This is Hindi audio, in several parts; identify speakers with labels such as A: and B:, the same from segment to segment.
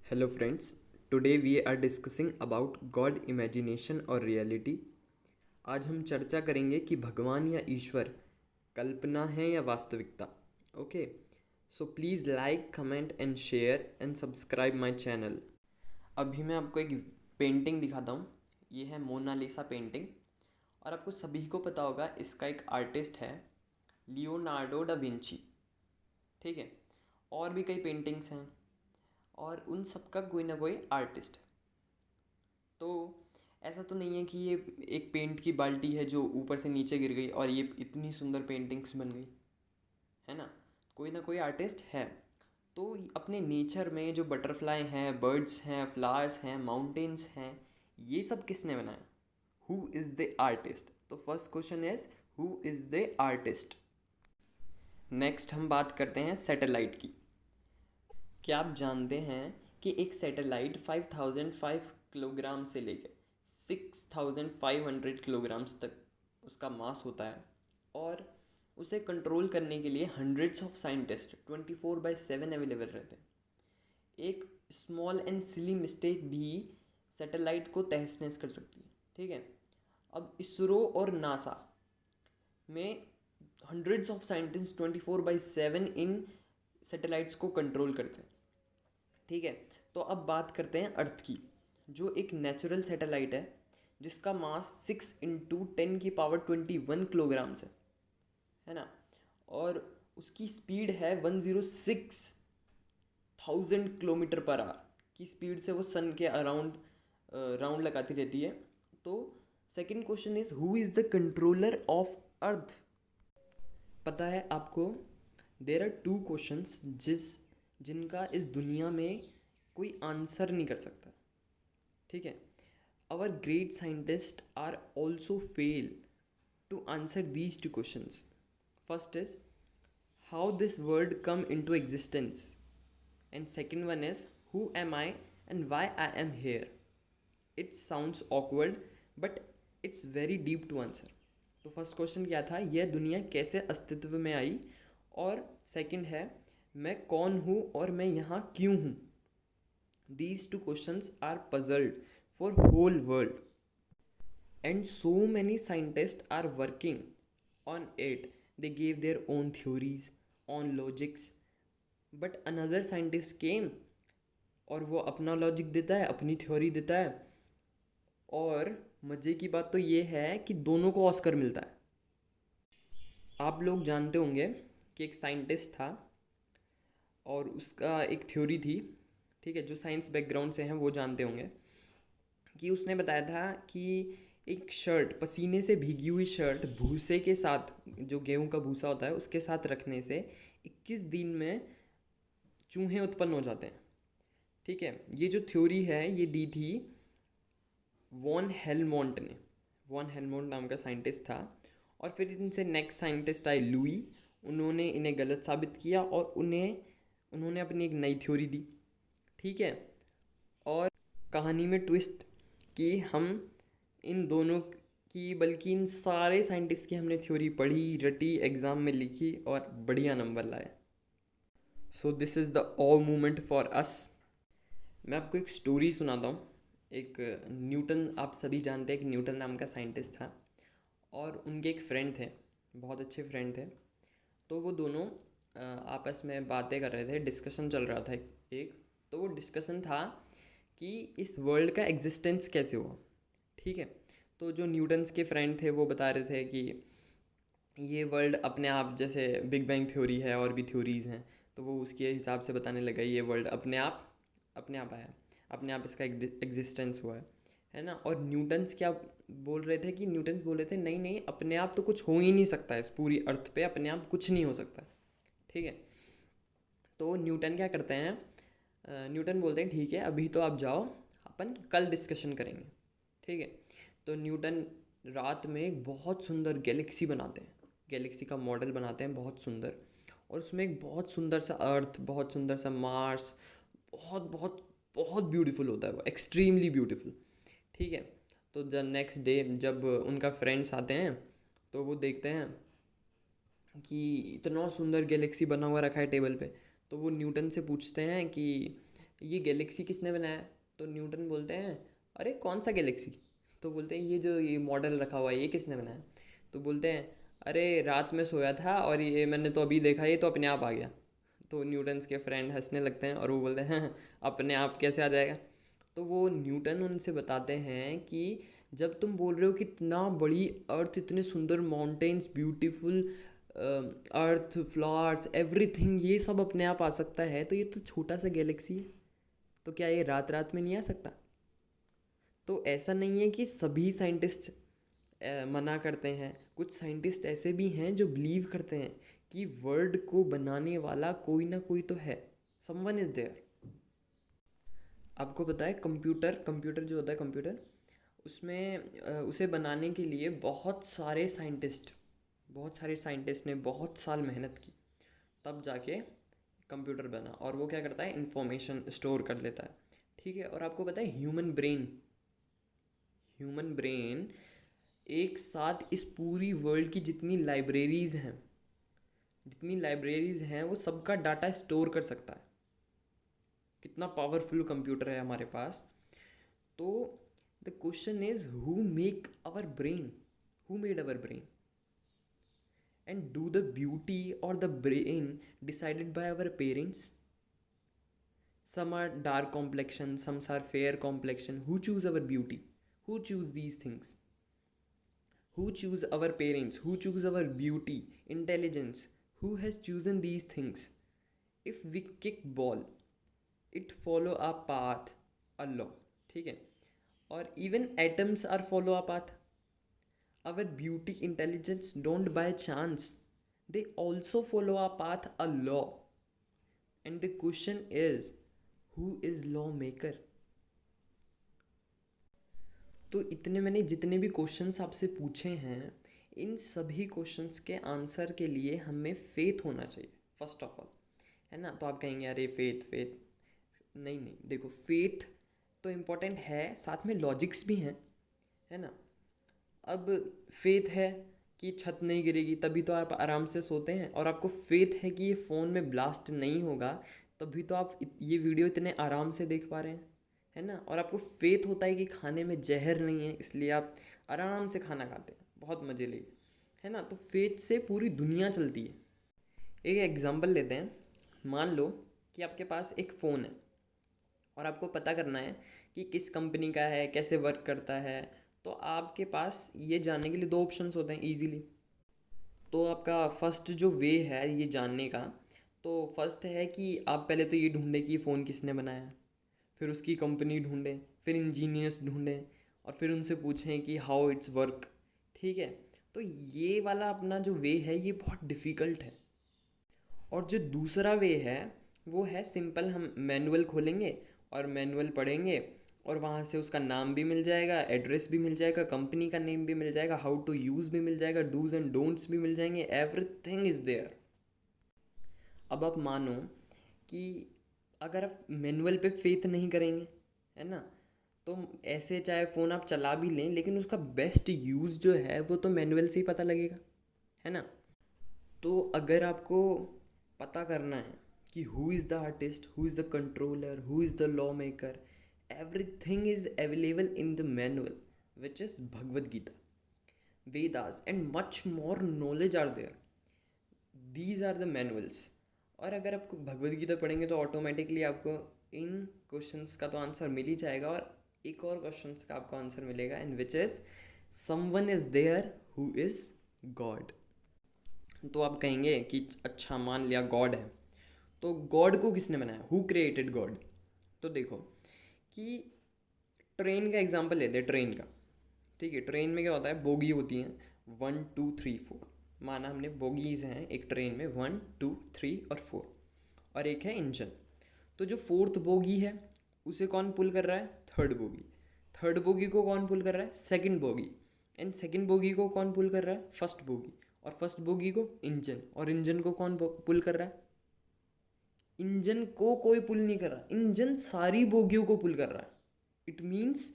A: Hello friends, today we are discussing about God imagination और reality। आज हम चर्चा करेंगे कि भगवान या ईश्वर कल्पना है या वास्तविकता। Okay, so please like, comment and share and subscribe my channel. अभी मैं आपको एक पेंटिंग दिखाता हूँ। ये है मोनालिसा पेंटिंग और आपको सभी को पता होगा इसका एक आर्टिस्ट है लियोनार्डो डा विंची। ठीक है, और भी कई पेंटिंग्स हैं और उन सब का कोई ना कोई आर्टिस्ट। तो ऐसा तो नहीं है कि ये एक पेंट की बाल्टी है जो ऊपर से नीचे गिर गई और ये इतनी सुंदर पेंटिंग्स बन गई, है ना कोई आर्टिस्ट है। तो अपने नेचर में जो बटरफ्लाई हैं, बर्ड्स हैं, फ्लावर्स हैं, माउंटेन्स हैं, ये सब किसने बनाया? Who is the artist? तो first question is who is the artist. Next हम बात करते हैं सैटेलाइट की। क्या आप जानते हैं कि एक सैटेलाइट 5005 किलोग्राम से लेकर 6500 किलोग्राम्स तक उसका मास होता है और उसे कंट्रोल करने के लिए हंड्रेड्स ऑफ साइंटिस्ट 24/7 अवेलेबल रहते हैं। एक स्मॉल एंड सिली मिस्टेक भी सैटेलाइट को तहस नहस कर सकती है। ठीक है, अब इसरो और नासा में hundreds of scientist 24/7 in satellites को कंट्रोल करते हैं। ठीक है, तो अब बात करते हैं अर्थ की, जो एक नेचुरल सैटेलाइट है जिसका मास 6 × 10⁻21 किलोग्राम्स है ना। और उसकी स्पीड है 106,000 किलोमीटर पर आवर की स्पीड से वो सन के अराउंड राउंड लगाती रहती है। तो second question is who is the controller of earth? पता है आपको, देर आर टू क्वेश्चंस जिनका इस दुनिया में कोई आंसर नहीं कर सकता। ठीक है, our great scientist are also fail to answer these two questions. First is how this world come into existence and second one is who am I and why I am here. It sounds awkward but it's very deep to answer. तो फर्स्ट क्वेश्चन क्या था, यह दुनिया कैसे अस्तित्व में आई, और सेकंड है मैं कौन हूँ और मैं यहाँ क्यों हूँ। These two questions are puzzled for whole world and so many scientist are working on it. They gave their own theories, on logics, but another scientist came और वो अपना लॉजिक देता है, अपनी थ्योरी देता है। और मज़े की बात तो ये है कि दोनों को ऑस्कर मिलता है। आप लोग जानते होंगे कि एक साइंटिस्ट था और उसका एक थ्योरी थी। ठीक है, जो साइंस बैकग्राउंड से हैं वो जानते होंगे कि उसने बताया था कि एक शर्ट, पसीने से भीगी हुई शर्ट भूसे के साथ, जो गेहूं का भूसा होता है उसके साथ रखने से 21 दिन में चूहे उत्पन्न हो जाते हैं। ठीक है, ये जो थ्योरी है ये दी थी वॉन हेलमोंट ने। वॉन हेलमोंट नाम का साइंटिस्ट था और फिर इनसे नेक्स्ट साइंटिस्ट आए लुई। उन्होंने इन्हें गलत साबित किया और उन्होंने अपनी एक नई थ्योरी दी। ठीक है, और कहानी में ट्विस्ट कि हम इन दोनों की, बल्कि इन सारे साइंटिस्ट की हमने थ्योरी पढ़ी, रटी, एग्ज़ाम में लिखी और बढ़िया नंबर लाए। So this is the awe moment for us. मैं आपको एक स्टोरी सुनाता हूँ। एक न्यूटन, आप सभी जानते हैं कि न्यूटन नाम का साइंटिस्ट था और उनके एक फ्रेंड थे, बहुत अच्छे फ्रेंड थे। तो वो दोनों आपस में बातें कर रहे थे, डिस्कशन चल रहा था एक। तो वो डिस्कशन था कि इस वर्ल्ड का एग्जिस्टेंस कैसे हुआ। ठीक है, तो जो न्यूटन्स के फ्रेंड थे वो बता रहे थे कि ये वर्ल्ड अपने आप, जैसे बिग बैंग थ्योरी है और भी थ्योरीज़ हैं, तो वो उसके हिसाब से बताने लगा ये वर्ल्ड अपने आप आया, अपने आप इसका एग्जिस्टेंस हुआ है ना। और न्यूटन्स क्या बोल रहे थे कि न्यूटन्स बोल रहे थे नहीं नहीं, अपने आप तो कुछ हो ही नहीं सकता, इस पूरी अर्थ पे अपने आप कुछ नहीं हो सकता। ठीक है, तो न्यूटन क्या करते हैं, न्यूटन बोलते हैं ठीक है अभी तो आप जाओ, अपन कल डिस्कशन करेंगे। ठीक है, तो न्यूटन रात में एक बहुत सुंदर गैलेक्सी बनाते हैं, गैलेक्सी का मॉडल बनाते हैं बहुत सुंदर, और उसमें एक बहुत सुंदर सा अर्थ, बहुत सुंदर सा मार्स, बहुत बहुत बहुत ब्यूटीफुल होता है वो, एक्सट्रीमली ब्यूटीफुल। ठीक है, तो द नेक्स्ट डे जब उनका फ्रेंड्स आते हैं तो वो देखते हैं कि इतना सुंदर गैलेक्सी बना हुआ रखा है टेबल पे। तो वो न्यूटन से पूछते हैं कि ये गैलेक्सी किसने बनाया? तो न्यूटन बोलते हैं अरे कौन सा गैलेक्सी? तो बोलते हैं ये जो ये मॉडल रखा हुआ है ये किसने बनाया? तो बोलते हैं अरे रात में सोया था और ये मैंने तो अभी देखा, ये तो अपने आप आ गया। तो न्यूटन्स के फ्रेंड हंसने लगते हैं और वो बोलते हैं "हाँ, अपने आप कैसे आ जाएगा?" तो वो न्यूटन उनसे बताते हैं कि जब तुम बोल रहे हो कि इतना बड़ी अर्थ, इतने सुंदर माउंटेन्स, ब्यूटीफुल अर्थ, फ्लावर्स, एवरीथिंग, ये सब अपने आप आ सकता है, तो ये तो छोटा सा गैलेक्सी है, तो क्या ये रात रात में नहीं आ सकता? तो ऐसा नहीं है कि सभी साइंटिस्ट मना करते हैं। कुछ साइंटिस्ट ऐसे भी हैं जो बिलीव करते हैं कि वर्ल्ड को बनाने वाला कोई ना कोई तो है, समवन इज़ देयर। आपको पता है कंप्यूटर कंप्यूटर जो होता है कंप्यूटर, उसमें उसे बनाने के लिए बहुत सारे साइंटिस्ट ने बहुत साल मेहनत की, तब जाके कंप्यूटर बना। और वो क्या करता है? इंफॉर्मेशन स्टोर कर लेता है, ठीक है। और आपको पता है ह्यूमन ब्रेन एक साथ इस पूरी वर्ल्ड की जितनी लाइब्रेरीज़ हैं वो सबका डाटा स्टोर कर सकता है। कितना पावरफुल कंप्यूटर है हमारे पास। तो the question is who made our brain, and do the beauty और the brain decided by our parents? Some are dark complexion, some are fair complexion. Who choose our beauty? Who choose these things? Who choose our parents? Who choose our beauty, intelligence? Who has chosen these things? If we kick ball, it follow a path, a law. ठीक है? और even atoms are follow a path. Our beauty, intelligence don't by chance. They also follow a path, a law. And the question is, who is lawmaker? तो इतने मैंने जितने भी क्वेश्चंस आपसे पूछे हैं, इन सभी क्वेश्चंस के आंसर के लिए हमें फेथ होना चाहिए फर्स्ट ऑफ ऑल, है ना। तो आप कहेंगे अरे फेथ फेथ, नहीं नहीं, देखो फेथ तो इम्पोर्टेंट है, साथ में लॉजिक्स भी हैं, है ना। अब फेथ है कि छत नहीं गिरेगी तभी तो आप आराम से सोते हैं, और आपको फेथ है कि ये फ़ोन में ब्लास्ट नहीं होगा तभी तो आप ये वीडियो इतने आराम से देख पा रहे हैं, है ना। और आपको फेथ होता है कि खाने में जहर नहीं है, इसलिए आप आराम से खाना खाते हैं बहुत मज़े लिए, है ना। तो फेथ से पूरी दुनिया चलती है। एक एग्जांपल लेते हैं। मान लो कि आपके पास एक फ़ोन है और आपको पता करना है कि किस कंपनी का है, कैसे वर्क करता है। तो आपके पास ये जानने के लिए दो ऑप्शंस होते हैं इजीली। तो आपका फर्स्ट जो वे है ये जानने का, तो फर्स्ट है कि आप पहले तो ये ढूंढें कि फ़ोन किसने बनाया, फिर उसकी कंपनी ढूंढें, फिर इंजीनियर्स ढूंढें, और फिर उनसे पूछें कि हाउ इट्स वर्क, ठीक है। तो ये वाला अपना जो वे है ये बहुत डिफ़िकल्ट है। और जो दूसरा वे है वो है सिंपल, हम मैनुअल खोलेंगे और मैनुअल पढ़ेंगे, और वहाँ से उसका नाम भी मिल जाएगा, एड्रेस भी मिल जाएगा, कंपनी का नेम भी मिल जाएगा, हाउ टू यूज़ भी मिल जाएगा, डूज़ एंड डोंट्स भी मिल जाएंगे, एवरीथिंग इज़ देयर। अब आप मानो कि अगर आप मैनुअल पे फेथ नहीं करेंगे, है ना, तो ऐसे चाहे फ़ोन आप चला भी लें लेकिन उसका बेस्ट यूज़ जो है वो तो मैनुअल से ही पता लगेगा, है ना। तो अगर आपको पता करना है कि who is the artist, who is the controller, who is the law maker, everything is available in the manual which is Bhagavad Gita, Vedas and much more knowledge are there. These are the manuals. और अगर आपको भगवद गीता पढ़ेंगे तो ऑटोमेटिकली आपको इन क्वेश्चंस का तो आंसर मिल ही जाएगा, और एक और क्वेश्चंस का आपको आंसर मिलेगा, in which is someone is there who is god. तो आप कहेंगे कि अच्छा मान लिया गॉड है, तो गॉड को किसने बनाया, हु क्रिएटेड गॉड? तो देखो कि ट्रेन का एग्जांपल लेते हैं, ट्रेन का, ठीक है। ट्रेन में क्या होता है, बोगी होती हैं 1 2 3 4। माना हमने बोगीज़ हैं एक ट्रेन में 1 2 3 और 4, और एक है इंजन। तो जो फोर्थ बोगी है उसे कौन पुल कर रहा है, थर्ड बोगी। थर्ड बोगी को कौन पुल कर रहा है, second bogie. And second bogie को कौन पुल कर रहा है, फर्स्ट बोगी। और फर्स्ट बोगी को इंजन, और इंजन को कौन पुल कर रहा है, इंजन को कोई पुल नहीं कर रहा, इंजन सारी बोगियों को पुल कर रहा है। इट मीन्स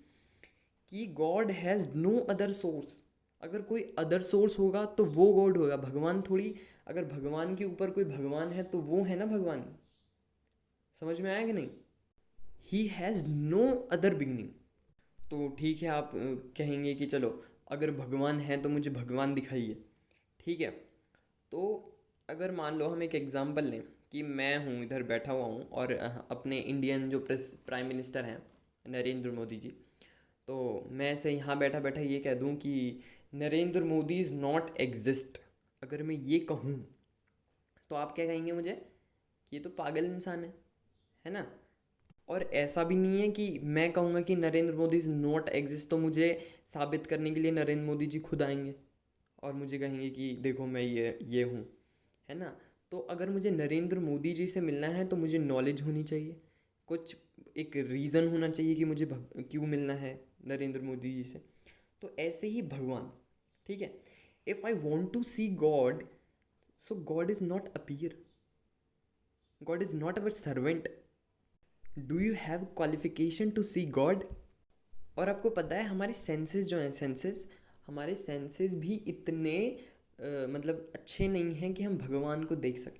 A: कि God has no other source. अगर कोई अदर सोर्स होगा तो वो गॉड होगा, भगवान थोड़ी। अगर भगवान के ऊपर कोई भगवान है तो वो है ना भगवान। समझ में आया कि नहीं? He has no other beginning. तो ठीक है, आप कहेंगे कि चलो अगर भगवान है तो मुझे भगवान दिखाइए, ठीक है। तो अगर मान लो हम एक एग्ज़ाम्पल लें कि मैं हूँ इधर बैठा हुआ हूँ और अपने इंडियन जो प्राइम मिनिस्टर हैं नरेंद्र मोदी जी, तो मैं ऐसे यहाँ बैठा बैठा ये कह दूँ कि Narendra Modi is not exist, अगर मैं ये कहूँ तो आप क्या कहेंगे मुझे कि ये तो पागल इंसान है ना। और ऐसा भी नहीं है कि मैं कहूँगा कि Narendra Modi is not exist तो मुझे साबित करने के लिए नरेंद्र मोदी जी खुद आएंगे और मुझे कहेंगे कि देखो मैं ये हूँ, है ना। तो अगर मुझे नरेंद्र मोदी जी से मिलना है तो मुझे नॉलेज होनी चाहिए, कुछ एक रीज़न होना चाहिए कि मुझे क्यों मिलना है नरेंद्र मोदी जी से। तो ऐसे ही भगवान, ठीक है, if I want to see God, so God is not appear, God is not our servant. Do you have qualification to see God? और आपको पता है हमारे सेंसेस जो हैं, हमारे सेंसेस भी इतने मतलब अच्छे नहीं हैं कि हम भगवान को देख सकें।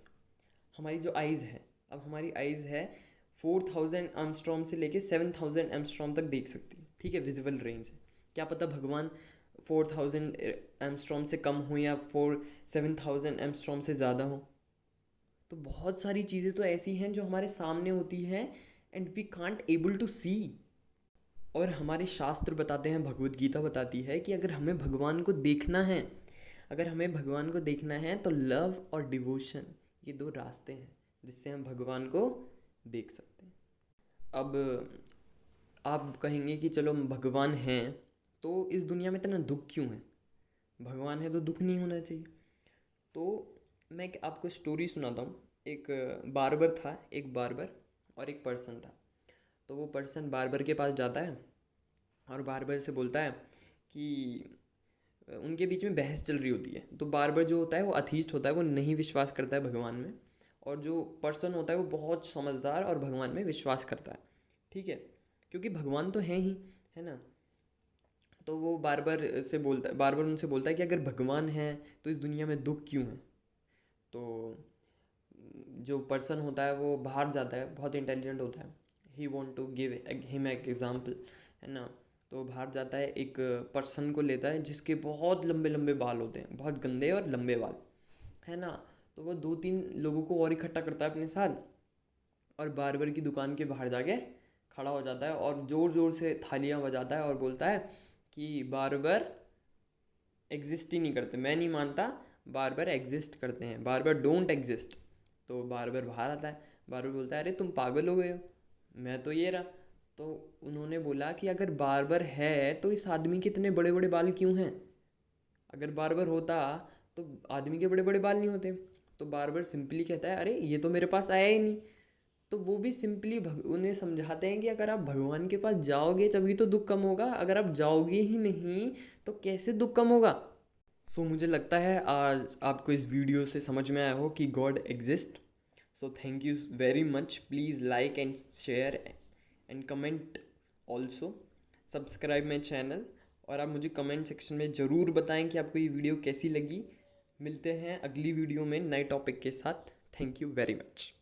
A: हमारी जो आइज़ है, अब हमारी आइज़ है 4000 एम्स्ट्रॉम से लेके 7000 एम्स्ट्रॉम तक देख सकती है, ठीक है, विजिबल रेंज है। क्या पता भगवान 4000 एम्स्ट्रॉम से कम हो या 7000 एम्स्ट्रॉम से ज़्यादा हो। तो बहुत सारी चीज़ें तो ऐसी हैं जो हमारे सामने होती हैं and we can't able to see. और हमारे शास्त्र बताते हैं, भगवत गीता बताती है कि अगर हमें भगवान को देखना है, अगर हमें भगवान को देखना है तो लव और डिवोशन, ये दो रास्ते हैं जिससे हम भगवान को देख सकते हैं। अब आप कहेंगे कि चलो भगवान हैं तो इस दुनिया में इतना दुख क्यों है, भगवान है तो दुख नहीं होना चाहिए। तो मैं एक आपको स्टोरी सुनाता हूँ। एक बार्बर था, एक बार्बर और एक पर्सन था। तो वो पर्सन बार्बर के पास जाता है और बार्बर से बोलता है कि उनके बीच में बहस चल रही होती है। तो बार्बर जो होता है वो अथीस्ट होता है, वो नहीं विश्वास करता है भगवान में, और जो पर्सन होता है वो बहुत समझदार और भगवान में विश्वास करता है, ठीक है, क्योंकि भगवान तो हैं ही, है ना। तो वो बार्बर उनसे बोलता है कि अगर भगवान है तो इस दुनिया में दुख क्यों है। तो जो पर्सन होता है वो बाहर जाता है, बहुत इंटेलिजेंट होता है, he want to give him example, है ना। तो बाहर जाता है, एक पर्सन को लेता है जिसके बहुत लंबे लंबे बाल होते हैं, बहुत गंदे और लंबे बाल, है ना। तो वो 2-3 लोगों को और इकट्ठा करता है अपने साथ और बार्बर की दुकान के बाहर जाके खड़ा हो जाता है और ज़ोर ज़ोर से थालियां बजाता है और बोलता है कि बार्बर एग्जिस्ट ही नहीं करते, मैं नहीं मानता, बार्बर एग्जिस्ट करते हैं, बार्बर डोंट एग्जिस्ट। तो बार्बर बाहर आता है, बार्बर बोलता है अरे तुम पागल हो गए हो, मैं तो ये रहा। तो उन्होंने बोला कि अगर बार्बर है तो इस आदमी के इतने बड़े बड़े बाल क्यों हैं, अगर बार्बर होता तो आदमी के बड़े बड़े बाल नहीं होते। तो बार्बर सिंपली कहता है अरे ये तो मेरे पास आया ही नहीं। तो वो भी सिंपली उन्हें समझाते हैं कि अगर आप भगवान के पास जाओगे तभी तो दुख कम होगा, अगर आप जाओगे ही नहीं तो कैसे दुख कम होगा। सो मुझे लगता है आज आपको इस वीडियो से समझ में आया हो कि God exist. So thank you very much, please like and share and comment also, subscribe my channel. और आप मुझे कमेंट सेक्शन में ज़रूर बताएं कि आपको ये वीडियो कैसी लगी। मिलते हैं अगली वीडियो में नए टॉपिक के साथ। Thank you very much.